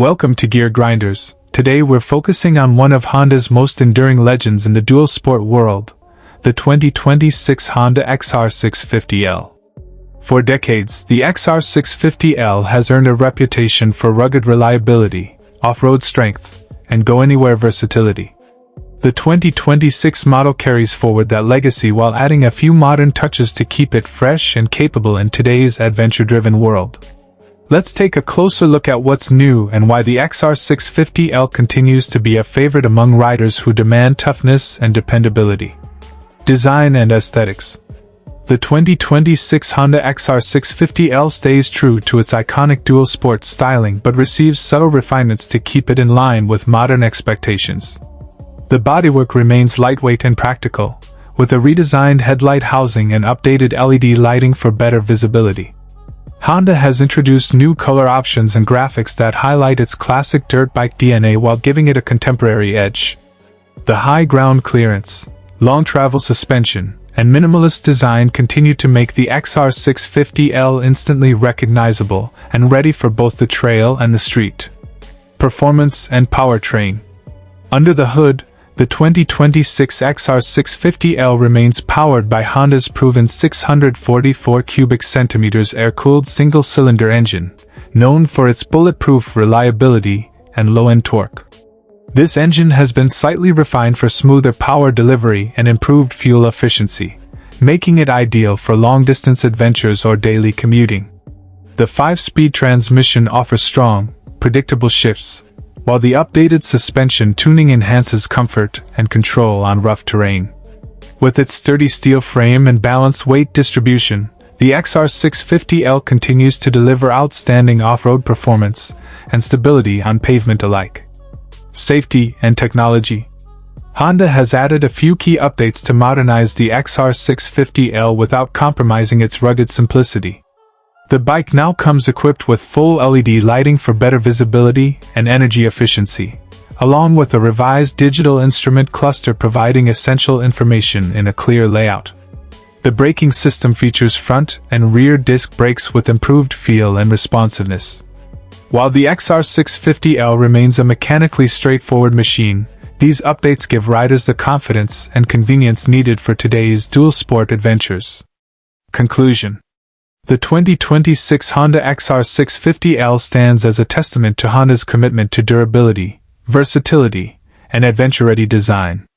Welcome to Gear Grinders. Today we're focusing on one of Honda's most enduring legends in the dual sport world, the 2026 Honda XR650L. For decades, the XR650L has earned a reputation for rugged reliability, off-road strength, and go-anywhere versatility. The 2026 model carries forward that legacy while adding a few modern touches to keep it fresh and capable in today's adventure-driven world. Let's take a closer look at what's new and why the XR650L continues to be a favorite among riders who demand toughness and dependability. Design and aesthetics. The 2026 Honda XR650L stays true to its iconic dual sport styling but receives subtle refinements to keep it in line with modern expectations. The bodywork remains lightweight and practical, with a redesigned headlight housing and updated LED lighting for better visibility. Honda has introduced new color options and graphics that highlight its classic dirt bike DNA while giving it a contemporary edge. The high ground clearance, long travel suspension, and minimalist design continue to make the XR650L instantly recognizable and ready for both the trail and the street. Performance and powertrain. Under the hood, the 2026 XR650L remains powered by Honda's proven 644 cubic centimeters air-cooled single-cylinder engine, known for its bulletproof reliability and low-end torque. This engine has been slightly refined for smoother power delivery and improved fuel efficiency, making it ideal for long-distance adventures or daily commuting. The 5-speed transmission offers strong, predictable shifts, while the updated suspension tuning enhances comfort and control on rough terrain. With its sturdy steel frame and balanced weight distribution, the XR650L continues to deliver outstanding off-road performance and stability on pavement alike. Safety and technology. Honda has added a few key updates to modernize the XR650L without compromising its rugged simplicity. The bike now comes equipped with full LED lighting for better visibility and energy efficiency, along with a revised digital instrument cluster providing essential information in a clear layout. The braking system features front and rear disc brakes with improved feel and responsiveness. While the XR650L remains a mechanically straightforward machine, these updates give riders the confidence and convenience needed for today's dual sport adventures. Conclusion. The 2026 Honda XR650L stands as a testament to Honda's commitment to durability, versatility, and adventure-ready design.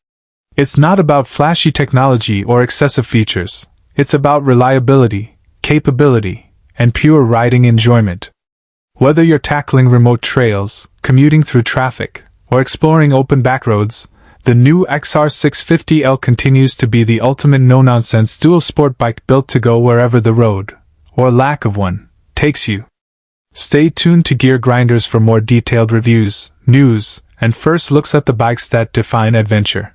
It's not about flashy technology or excessive features. It's about reliability, capability, and pure riding enjoyment. Whether you're tackling remote trails, commuting through traffic, or exploring open backroads, the new XR650L continues to be the ultimate no-nonsense dual sport bike built to go wherever the road, or lack of one, takes you. Stay tuned to Gear Grinders for more detailed reviews, news, and first looks at the bikes that define adventure.